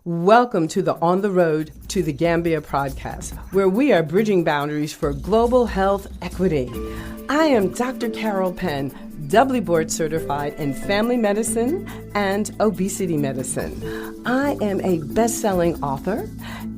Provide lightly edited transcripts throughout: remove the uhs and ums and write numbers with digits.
Welcome to the On the Road to the Gambia podcast, where we are bridging boundaries for global health equity. I am Dr. Carol Penn, doubly board certified in family medicine and obesity medicine. I am a best-selling author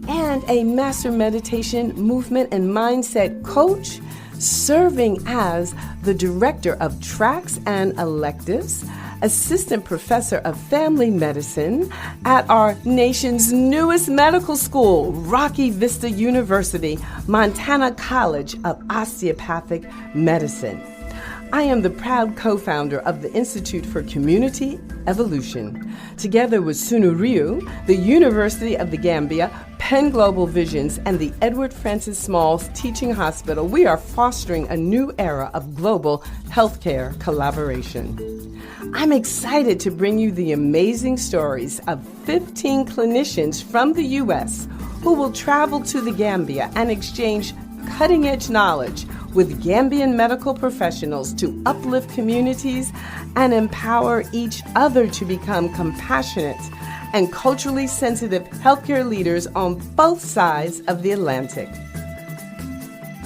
and a master meditation, movement, and mindset coach, serving as the director of tracks and electives, assistant professor of family medicine at our nation's newest medical school, Rocky Vista University, Montana College of Osteopathic Medicine. I am the proud co-founder of the Institute for Community Evolution. Together with Sunu Reew, the University of the Gambia, Penn Global Visions, and the Edward Francis Smalls Teaching Hospital, we are fostering a new era of global healthcare collaboration. I'm excited to bring you the amazing stories of 15 clinicians from the U.S. who will travel to the Gambia and exchange cutting-edge knowledge with Gambian medical professionals to uplift communities and empower each other to become compassionate and culturally sensitive healthcare leaders on both sides of the Atlantic.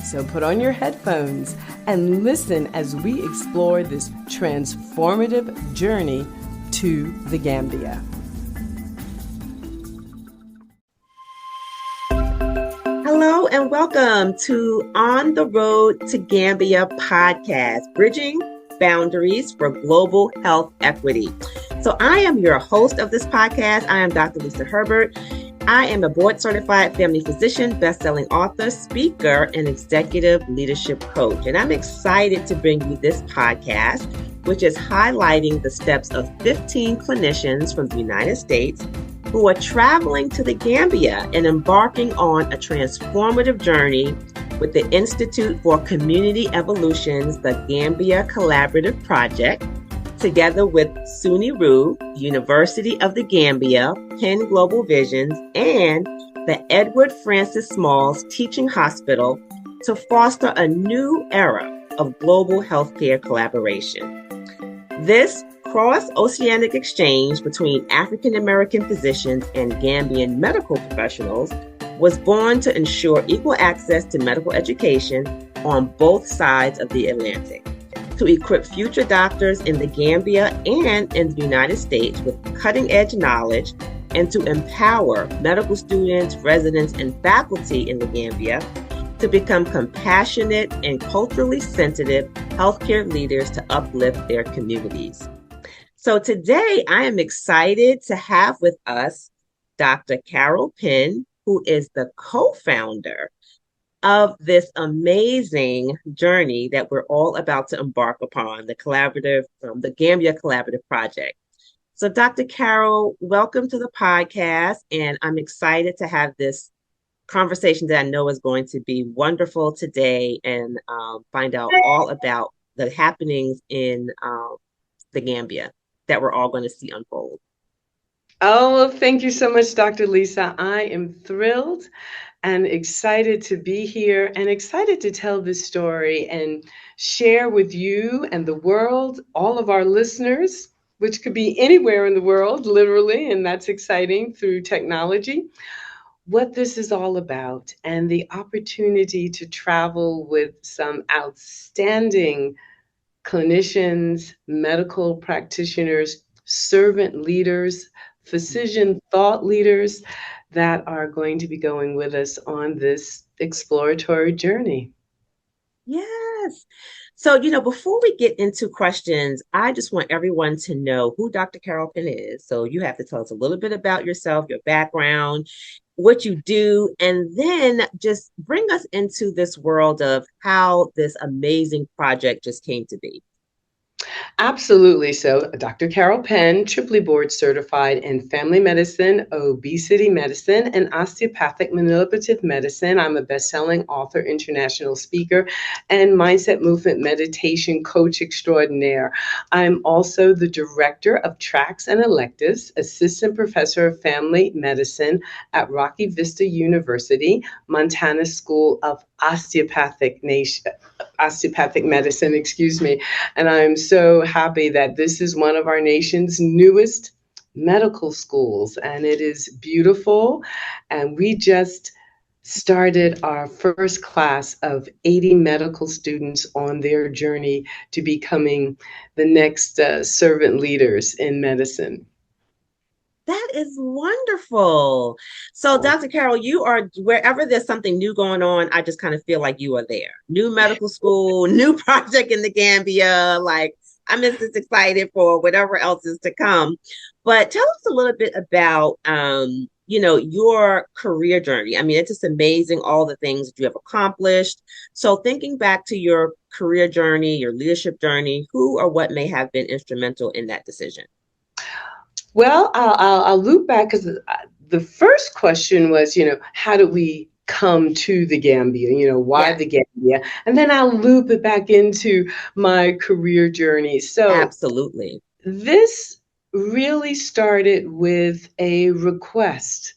So put on your headphones and listen as we explore this transformative journey to the Gambia. Hello and welcome to On the Road to Gambia podcast, Bridging Boundaries for Global Health Equity. So I am your host of this podcast. I am Dr. Lisa Herbert. I am a board-certified family physician, best-selling author, speaker, and executive leadership coach. And I'm excited to bring you this podcast, which is highlighting the steps of 15 clinicians from the United States who are traveling to the Gambia and embarking on a transformative journey with the Institute for Community Evolution's the Gambia Collaborative Project, together with Sunu Reew, University of the Gambia, Penn Global Visions, and the Edward Francis Smalls Teaching Hospital to foster a new era of global healthcare collaboration. This cross-oceanic exchange between African-American physicians and Gambian medical professionals was born to ensure equal access to medical education on both sides of the Atlantic, to equip future doctors in the Gambia and in the United States with cutting-edge knowledge, and to empower medical students, residents, and faculty in the Gambia to become compassionate and culturally sensitive healthcare leaders to uplift their communities. So today I am excited to have with us Dr. Carol Penn, who is the co-founder of this amazing journey that we're all about to embark upon, the Gambia Collaborative Project. So Dr. Carol, welcome to the podcast, and I'm excited to have this conversation that I know is going to be wonderful today and find out all about the happenings in the Gambia that we're all going to see unfold. Oh, well, thank you so much, Dr. Lisa. I am thrilled and excited to be here and excited to tell this story and share with you and the world, all of our listeners, which could be anywhere in the world, literally, and that's exciting through technology, what this is all about and the opportunity to travel with some outstanding clinicians, medical practitioners, servant leaders, physician thought leaders that are going to be going with us on this exploratory journey. Yes. So, before we get into questions, I just want everyone to know who Dr. Carol Penn is. So you have to tell us a little bit about yourself, your background, what you do, and then just bring us into this world of how this amazing project just came to be. Absolutely. So Dr. Carol Penn, triply board certified in family medicine, obesity medicine, and osteopathic manipulative medicine. I'm a best-selling author, international speaker, and mindset movement meditation coach extraordinaire. I'm also the director of tracks and electives, assistant professor of family medicine at Rocky Vista University, Montana School of Osteopathic Medicine, and I'm so happy that this is one of our nation's newest medical schools, and it is beautiful. And we just started our first class of 80 medical students on their journey to becoming the next servant leaders in medicine. That is wonderful. So, Dr. Carol, you are wherever there's something new going on, I just kind of feel like you are there. New medical school, new project in the Gambia. Like, I'm just as excited for whatever else is to come. But tell us a little bit about, your career journey. I mean, it's just amazing all the things that you have accomplished. So, thinking back to your career journey, your leadership journey, who or what may have been instrumental in that decision? Well, I'll loop back because the first question was, how do we come to the Gambia? Why Yeah, the Gambia? And then I'll loop it back into my career journey. So absolutely. this really started with a request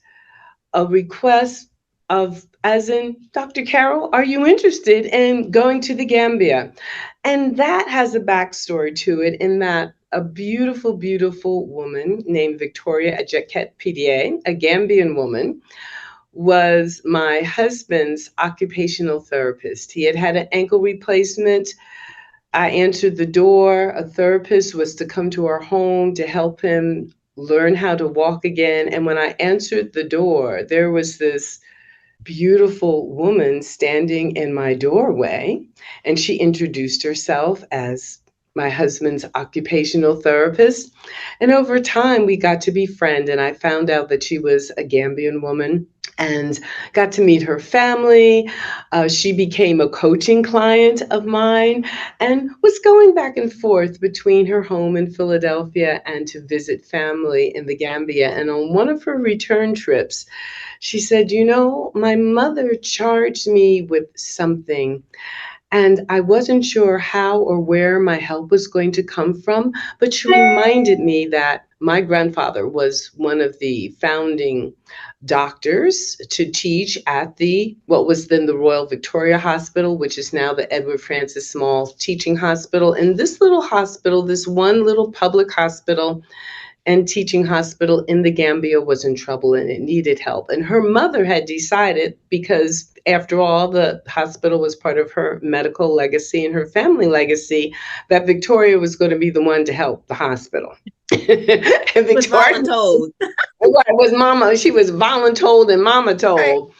of, as in, Dr. Carol, are you interested in going to the Gambia? And that has a backstory to it in that a beautiful, beautiful woman named Victoria Ajeket PDA, a Gambian woman, was my husband's occupational therapist. He had had an ankle replacement. I answered the door. A therapist was to come to our home to help him learn how to walk again. And when I answered the door, there was this beautiful woman standing in my doorway, and she introduced herself as my husband's occupational therapist. And over time, we got to be friends, and I found out that she was a Gambian woman and got to meet her family. She became a coaching client of mine and was going back and forth between her home in Philadelphia and to visit family in the Gambia. And on one of her return trips, she said, my mother charged me with something, and I wasn't sure how or where my help was going to come from, but she reminded me that my grandfather was one of the founding doctors to teach at what was then the Royal Victoria Hospital, which is now the Edward Francis Small Teaching Hospital. And this little hospital, this one little public hospital and teaching hospital in the Gambia, was in trouble and it needed help. And her mother had decided, because after all, the hospital was part of her medical legacy and her family legacy, that Victoria was going to be the one to help the hospital. And Victoria was mama. She was voluntold and mama told.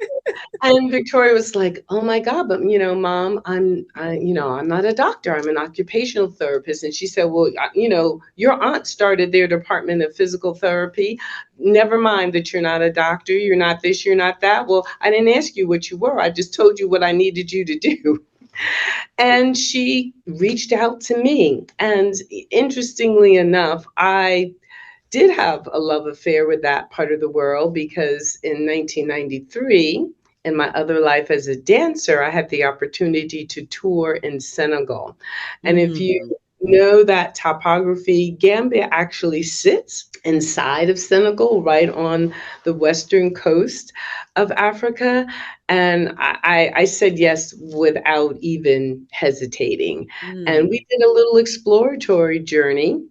And Victoria was like, "Oh my God, but Mom, I'm not a doctor. I'm an occupational therapist." And she said, "Well, your aunt started their department of physical therapy. Never mind that you're not a doctor. You're not this. You're not that. Well, I didn't ask you what you were. I just told you what I needed you to do." And she reached out to me. And interestingly enough, I did have a love affair with that part of the world, because in 1993, in my other life as a dancer, I had the opportunity to tour in Senegal. And if you know that topography, Gambia actually sits inside of Senegal, right on the western coast of Africa. And I said yes without even hesitating. And we did a little exploratory journey,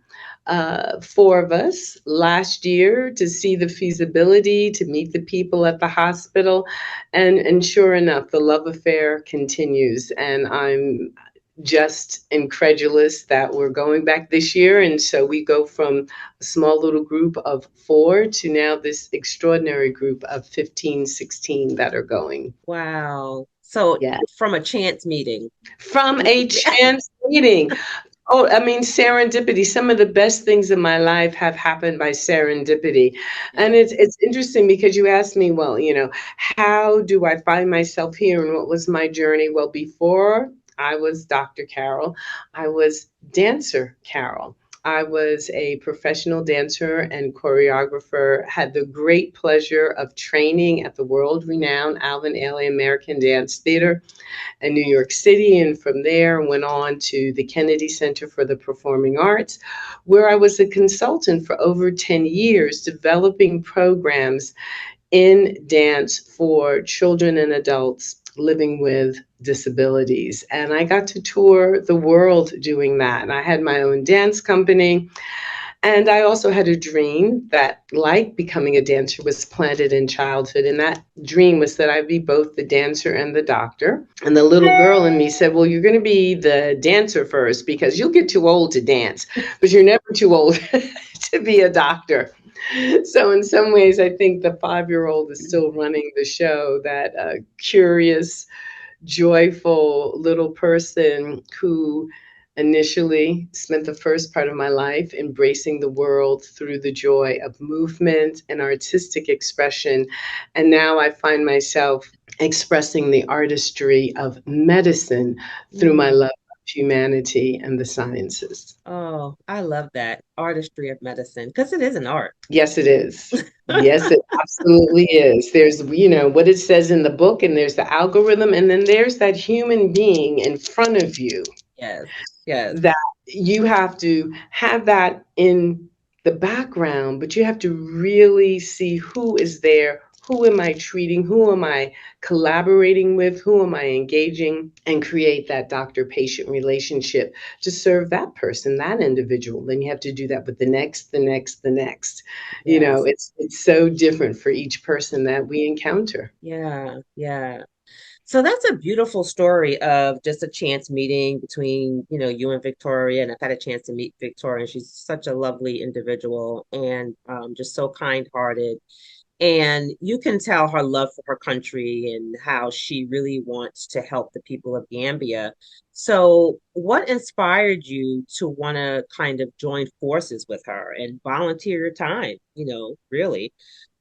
4 of us, last year, to see the feasibility, to meet the people at the hospital. And sure enough, the love affair continues. And I'm just incredulous that we're going back this year. And so we go from a small little group of 4 to now this extraordinary group of 15, 16 that are going. Wow. So yeah. From a chance meeting. From a chance meeting. Oh, I mean, serendipity. Some of the best things in my life have happened by serendipity. And it's interesting because you asked me, well, how do I find myself here and what was my journey? Well, before I was Dr. Carol, I was dancer Carol. I was a professional dancer and choreographer, had the great pleasure of training at the world-renowned Alvin Ailey American Dance Theater in New York City, and from there went on to the Kennedy Center for the Performing Arts, where I was a consultant for over 10 years, developing programs in dance for children and adults living with disabilities. And I got to tour the world doing that. And I had my own dance company. And I also had a dream that, like becoming a dancer, was planted in childhood. And that dream was that I'd be both the dancer and the doctor. And the little girl in me said, well, you're going to be the dancer first because you'll get too old to dance, but you're never too old to be a doctor. So in some ways, I think the 5-year-old is still running the show, that curious, joyful little person who initially spent the first part of my life embracing the world through the joy of movement and artistic expression. And now I find myself expressing the artistry of medicine through my love of humanity and the sciences. Oh, I love that artistry of medicine because it is an art. Yes, it is. Yes, it absolutely is. There's, what it says in the book, and there's the algorithm, and then there's that human being in front of you. Yes, yes. That you have to have that in the background, but you have to really see who is there. Who am I treating? Who am I collaborating with? Who am I engaging? And create that doctor-patient relationship to serve that person, that individual. Then you have to do that with the next, the next, the next. Yes. It's so different for each person that we encounter. Yeah, yeah. So that's a beautiful story of just a chance meeting between, you and Victoria. And I've had a chance to meet Victoria, and she's such a lovely individual and just so kind-hearted. And you can tell her love for her country and how she really wants to help the people of Gambia. So, what inspired you to want to kind of join forces with her and volunteer your time, really,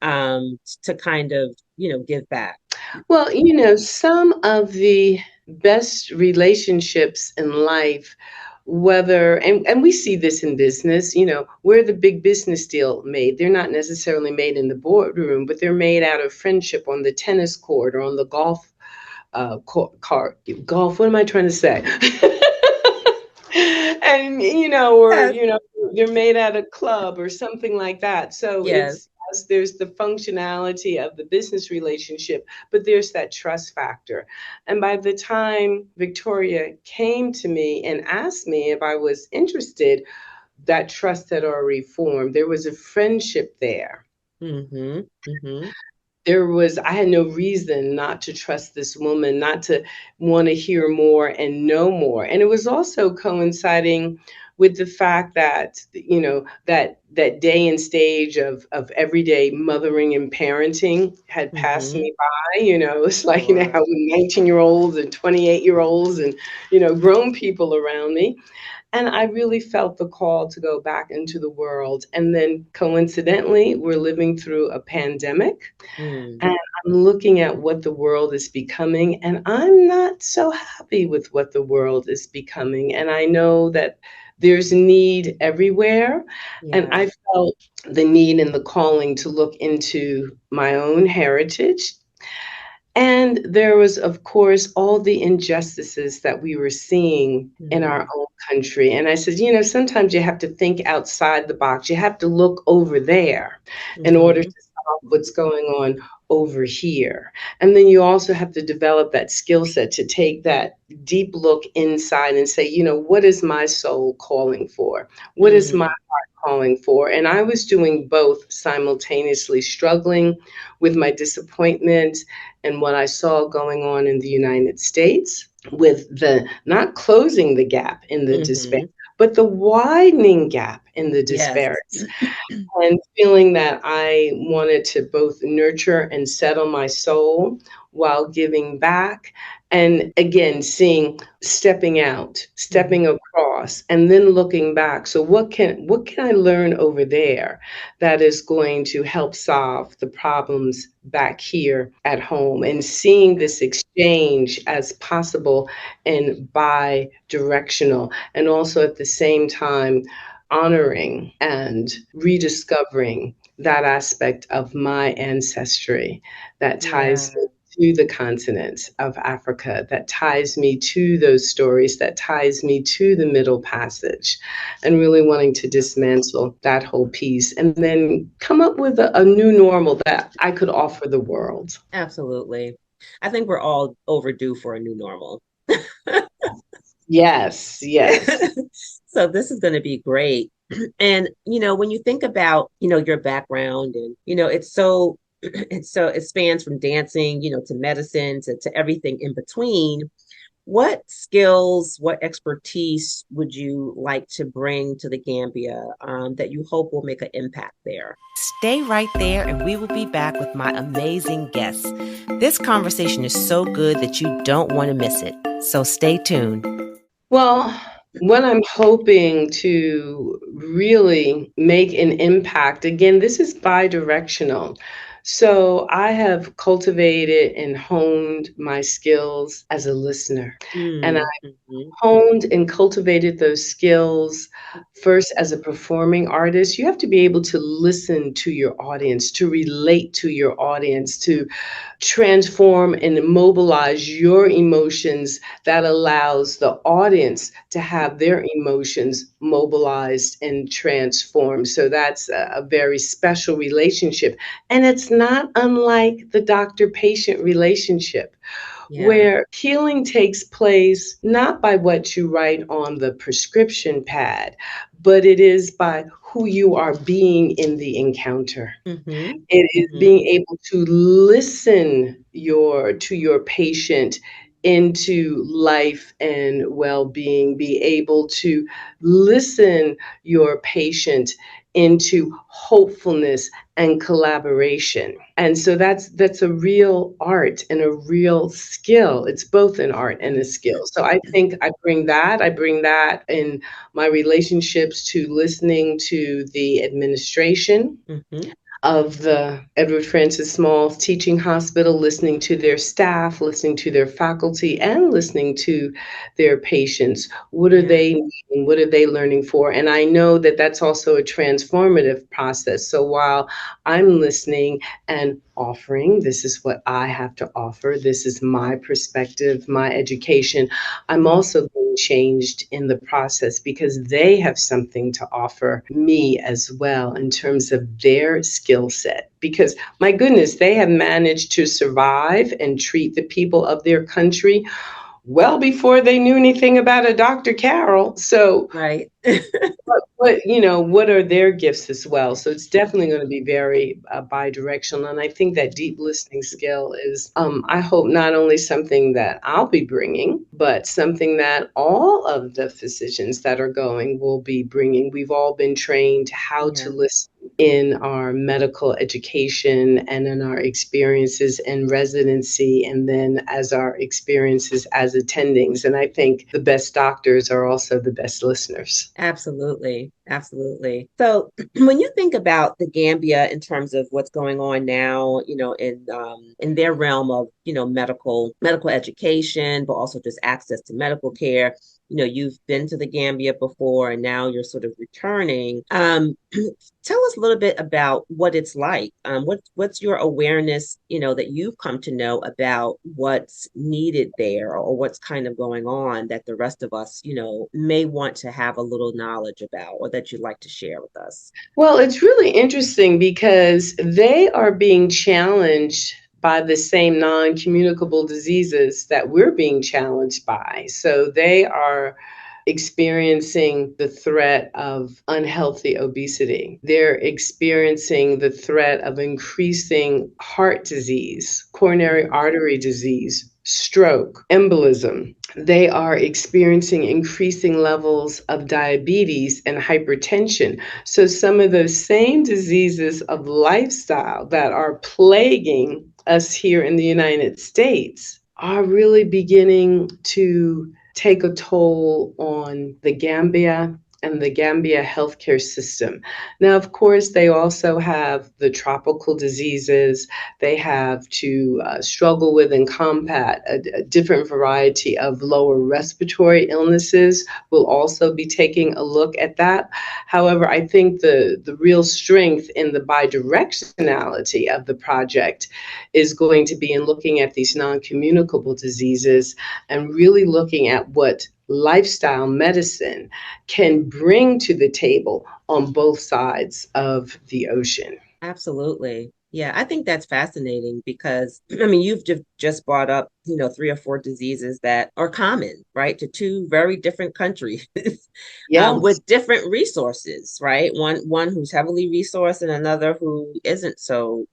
to kind of, give back? Well, some of the best relationships in life, whether, and we see this in business, where the big business deal made, they're not necessarily made in the boardroom, but they're made out of friendship on the tennis court or on the golf golf. What am I trying to say? And or Yes. they're made at a club or something like that. So Yes. it's, yes, there's the functionality of the business relationship, but there's that trust factor. And by the time Victoria came to me and asked me if I was interested, that trust had already formed. There was a friendship there. Mm-hmm. Mm-hmm. I had no reason not to trust this woman, not to want to hear more and know more. And it was also coinciding with the fact that, that day and stage of everyday mothering and parenting had passed Mm-hmm. me by. It's like now Sure. 19-year-olds and 28-year-olds and, grown people around me. And I really felt the call to go back into the world. And then coincidentally, we're living through a pandemic. Mm. And I'm looking at what the world is becoming, and I'm not so happy with what the world is becoming. And I know that there's need everywhere. And Yeah. I felt the need and the calling to look into my own heritage. And there was, of course, all the injustices that we were seeing in our Mm. own country. And I said, sometimes you have to think outside the box. You have to look over there in order to Mm-hmm. solve what's going on over here. And then you also have to develop that skill set to take that deep look inside and say, what is my soul calling for? What is my Mm. heart calling for? And I was doing both simultaneously, struggling with my disappointment and what I saw going on in the United States, with the not closing the gap in the despair, Mm-hmm. but the widening gap in the Yes. disparities, and feeling that I wanted to both nurture and settle my soul while giving back. And again, stepping out, stepping Mm-hmm. across, and then looking back. So what can I learn over there that is going to help solve the problems back here at home? And seeing this exchange as possible and bi-directional, and also at the same time honoring and rediscovering that aspect of my ancestry that ties Yeah. me to the continent of Africa, that ties me to those stories, that ties me to the Middle Passage, and really wanting to dismantle that whole piece and then come up with a new normal that I could offer the world. Absolutely. I think we're all overdue for a new normal. Yes, yes. So this is going to be great. And, when you think about, your background and, it's so, it spans from dancing, to medicine, to everything in between. What skills, what expertise would you like to bring to the Gambia that you hope will make an impact there? Stay right there, and we will be back with my amazing guests. This conversation is so good that you don't want to miss it. So stay tuned. Well, what I'm hoping to really make an impact, again, this is bi-directional. So I have cultivated and honed my skills as a listener. And Mm-hmm. honed and cultivated those skills first as a performing artist. You have to be able to listen to your audience, to relate to your audience, to transform and mobilize your emotions that allows the audience to have their emotions mobilized and transformed. So that's a very special relationship. And it's not unlike the doctor-patient relationship, where healing takes place not by what you write on the prescription pad, but it is by who you are being in the encounter. Mm-hmm. It is being able to listen to your patient into life and well-being, be able to listen your patient into hopefulness and collaboration. And so that's a real art and a real skill. It's both an art and a skill. So I think I bring that in my relationships to listening to the administration of the Edward Francis Small Teaching Hospital, listening to their staff, listening to their faculty, and listening to their patients. What are they needing? What are they learning for? And I know that that's also a transformative process. So while I'm listening and offering, this is what I have to offer, this is my perspective, my education, I'm also being changed in the process because they have something to offer me as well in terms of their skill set. Because my goodness, they have managed to survive and treat the people of their country well before they knew anything about a Dr. Carol. So Right. what are their gifts as well? So it's definitely going to be very bi-directional. And I think that deep listening skill is, I hope, not only something that I'll be bringing, but something that all of the physicians that are going will be bringing. We've all been trained how to listen in our medical education and in our experiences in residency, and then as our experiences as attendings. And I think the best doctors are also the best listeners. Absolutely. Absolutely. So when you think about the Gambia in terms of what's going on now, in their realm of, medical education, but also just access to medical care, you've been to the Gambia before and now you're sort of returning. Tell us a little bit about what it's like. What's your awareness, that you've come to know about what's needed there or what's kind of going on that the rest of us, may want to have a little knowledge about or that you'd like to share with us? Well, it's really interesting because they are being challenged by the same non-communicable diseases that we're being challenged by. So they are experiencing the threat of unhealthy obesity. They're experiencing the threat of increasing heart disease, coronary artery disease, stroke, embolism. They are experiencing increasing levels of diabetes and hypertension. So some of those same diseases of lifestyle that are plaguing us here in the United States are really beginning to take a toll on the Gambia and the Gambia healthcare system. Now, of course, they also have the tropical diseases. They have to struggle with and combat a different variety of lower respiratory illnesses. We'll also be taking a look at that. However, I think the real strength in the bidirectionality of the project is going to be in looking at these non-communicable diseases and really looking at what lifestyle medicine can bring to the table on both sides of the ocean. Absolutely. Yeah, I think that's fascinating because, I mean, you've just brought up, 3 or 4 diseases that are common, right, to 2 very different countries Yeah. with different resources, right? One who's heavily resourced and another who isn't so,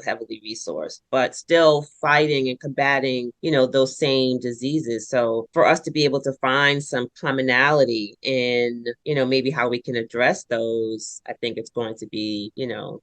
heavily resourced, but still fighting and combating, those same diseases. So for us to be able to find some commonality in, maybe how we can address those, I think it's going to be,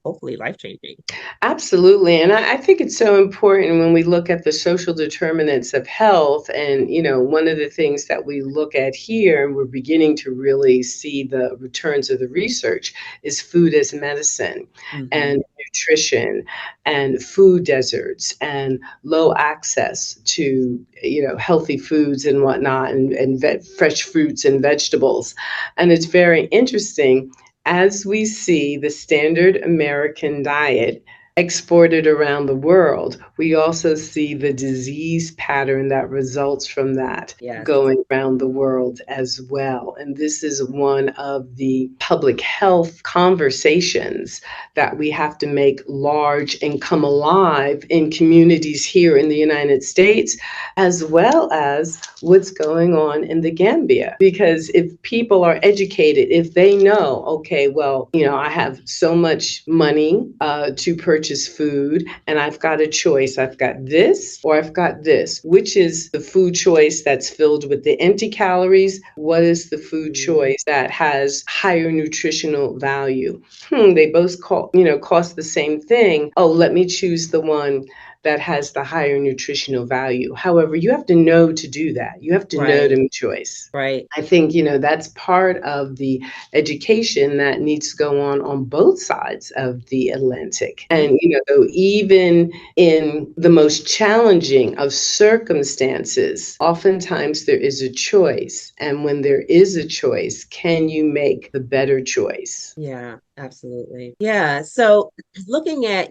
hopefully life-changing. Absolutely. And I think it's so important when we look at the social determinants of health. And, one of the things that we look at here, and we're beginning to really see the returns of the research, is food as medicine and nutrition and food deserts and low access to, healthy foods and whatnot and fresh fruits and vegetables. And it's very interesting as we see the standard American diet exported around the world, we also see the disease pattern that results from that Yes. going around the world as well. And this is one of the public health conversations that we have to make large and come alive in communities here in the United States, as well as what's going on in the Gambia. Because if people are educated, if they know, okay, well, I have so much money to purchase food, and I've got a choice. I've got this or I've got this. Which is the food choice that's filled with the empty calories? What is the food choice that has higher nutritional value? They both cost the same thing. Oh, let me choose the one that has the higher nutritional value. However, you have to know to do that. You have to know to make choice. Right. I think, that's part of the education that needs to go on both sides of the Atlantic. And, even in the most challenging of circumstances, oftentimes there is a choice. And when there is a choice, can you make the better choice? Yeah. Absolutely. Yeah. So looking at,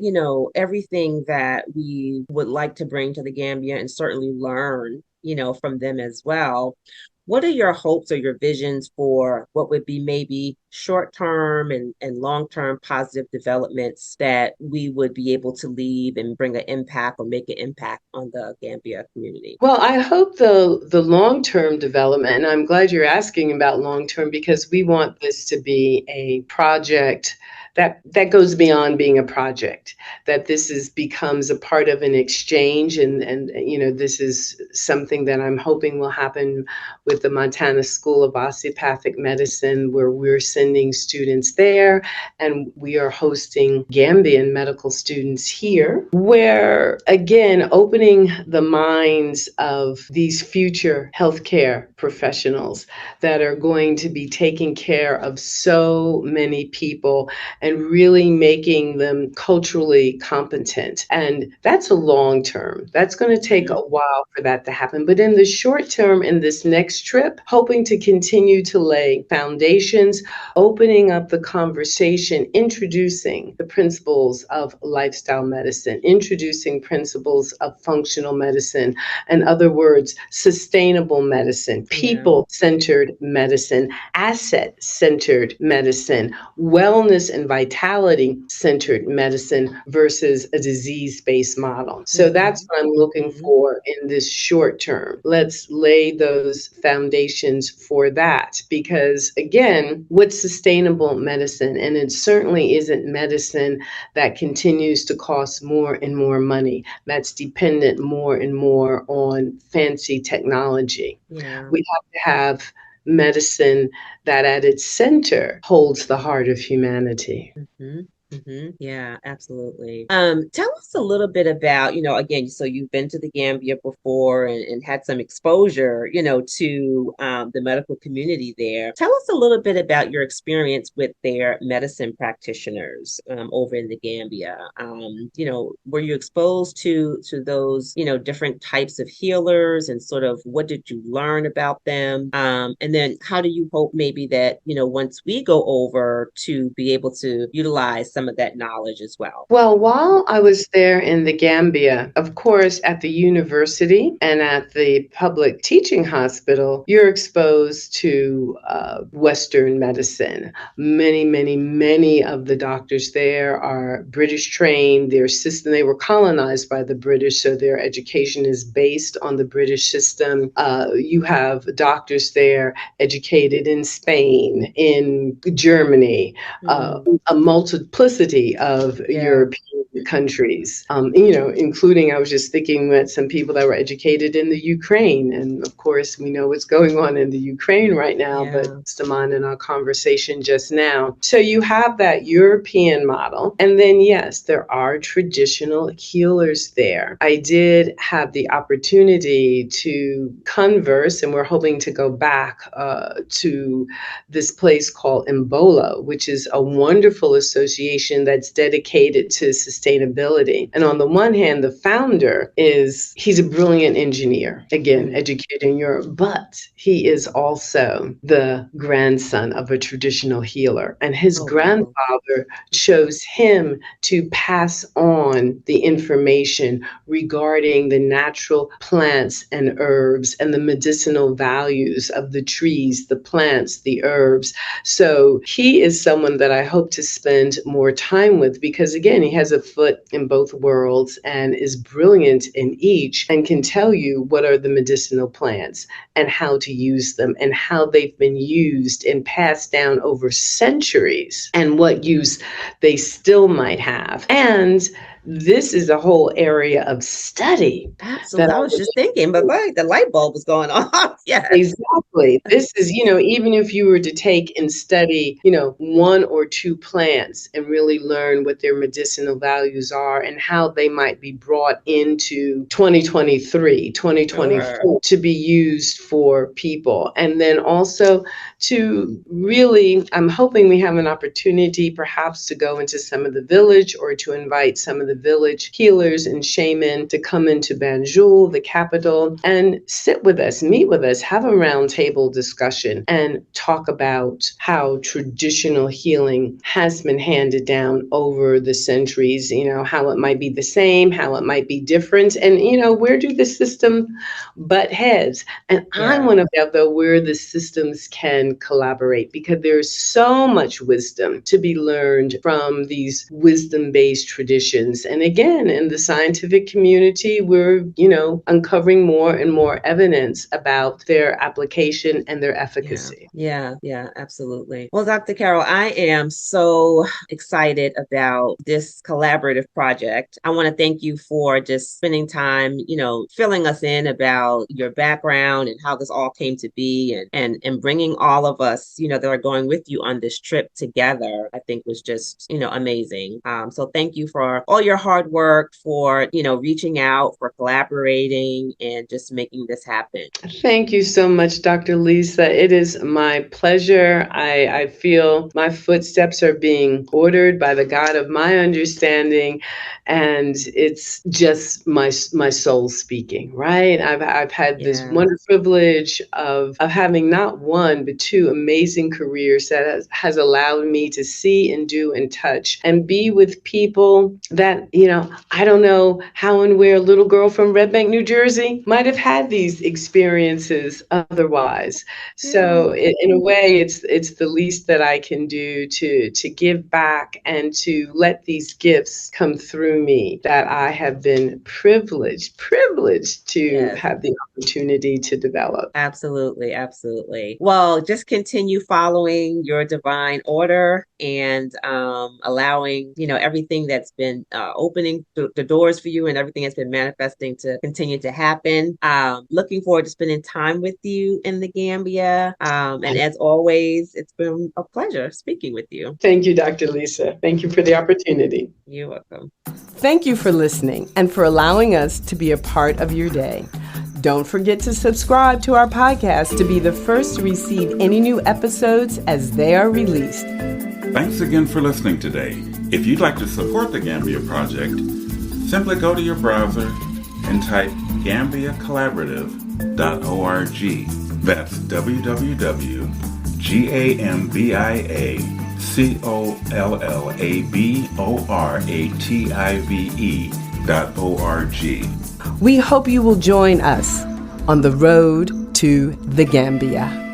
everything that we would like to bring to the Gambia and certainly learn, from them as well. What are your hopes or your visions for what would be maybe short-term and long-term positive developments that we would be able to leave and bring an impact or make an impact on the Gambia community? Well, I hope the long-term development, and I'm glad you're asking about long-term because we want this to be a project that goes beyond being a project, that becomes a part of an exchange. And this is something that I'm hoping will happen with the Montana School of Osteopathic Medicine, where we're sending students there and we are hosting Gambian medical students here, where again, opening the minds of these future healthcare professionals that are going to be taking care of so many people and really making them culturally competent. And that's a long term. That's going to take a while for that to happen. But in the short term, in this next trip, hoping to continue to lay foundations, opening up the conversation, introducing the principles of lifestyle medicine, introducing principles of functional medicine, in other words, sustainable medicine, people-centered medicine, asset-centered medicine, wellness and vitality-centered medicine versus a disease-based model. So that's what I'm looking for in this short term. Let's lay those foundations for that because, again, what's sustainable medicine? And it certainly isn't medicine that continues to cost more and more money, that's dependent more and more on fancy technology. Yeah. We have to have medicine that at its center holds the heart of humanity. Yeah, absolutely. Tell us a little bit about, again, so you've been to the Gambia before and had some exposure, to the medical community there. Tell us a little bit about your experience with their medicine practitioners over in the Gambia. Were you exposed to those, different types of healers and sort of what did you learn about them? And then how do you hope maybe that, once we go over to be able to utilize some of that knowledge as well? Well, while I was there in the Gambia, of course, at the university and at the public teaching hospital, you're exposed to Western medicine. Many of the doctors there are British trained. Their system, they were colonized by the British, so their education is based on the British system. You have doctors there educated in Spain, in Germany, a multiplicity of European countries, including, I was just thinking that some people that were educated in the Ukraine. And of course, we know what's going on in the Ukraine right now, but it's in our conversation just now. So you have that European model. And then, yes, there are traditional healers there. I did have the opportunity to converse, and we're hoping to go back to this place called Ebola, which is a wonderful association that's dedicated to sustainability. And on the one hand, the founder he's a brilliant engineer, again, educated in Europe, but he is also the grandson of a traditional healer. And his grandfather chose him to pass on the information regarding the natural plants and herbs and the medicinal values of the trees, the plants, the herbs. So he is someone that I hope to spend more time with because, again, he has a foot in both worlds and is brilliant in each and can tell you what are the medicinal plants and how to use them and how they've been used and passed down over centuries and what use they still might have. And this is a whole area of study. Absolutely. I was just thinking, but the light bulb was going off. Yeah, exactly. This is, even if you were to take and study, one or two plants and really learn what their medicinal values are and how they might be brought into 2023, 2024 to be used for people. And then also to really, I'm hoping we have an opportunity perhaps to go into some of the village or to invite some of the village healers and shaman to come into Banjul, the capital, and sit with us, meet with us, have a roundtable discussion and talk about how traditional healing has been handed down over the centuries, how it might be the same, how it might be different, and, where do the system butt heads? And I want to know, though, where the systems can collaborate because there's so much wisdom to be learned from these wisdom-based traditions. And again, in the scientific community, we're, uncovering more and more evidence about their application and their efficacy. Yeah, absolutely. Well, Dr. Carol, I am so excited about this collaborative project. I want to thank you for just spending time, filling us in about your background and how this all came to be and bringing all of us, that are going with you on this trip together, I think was just, amazing. So thank you for all your hard work, for, reaching out, for collaborating and just making this happen. Thank you so much, Dr. Lisa. It is my pleasure. I feel my footsteps are being ordered by the God of my understanding, and it's just my soul speaking, right? I've had this wonderful privilege of having not one, but two amazing careers that has allowed me to see and do and touch and be with people that, I don't know how and where a little girl from Red Bank, New Jersey might have had these experiences otherwise. So in a way, it's the least that I can do to give back and to let these gifts come through me that I have been privileged to have the opportunity to develop. Absolutely. Well, just continue following your divine order and allowing, everything that's been opening the doors for you and everything that's been manifesting to continue to happen. Looking forward to spending time with you in the Gambia. And as always, it's been a pleasure speaking with you. Thank you, Dr. Lisa. Thank you for the opportunity. You're welcome. Thank you for listening and for allowing us to be a part of your day. Don't forget to subscribe to our podcast to be the first to receive any new episodes as they are released. Thanks again for listening today. If you'd like to support the Gambia Project, simply go to your browser and type GambiaCollaborative.org. That's www.gambia COLLABORATIVE.org. We hope you will join us on the road to the Gambia.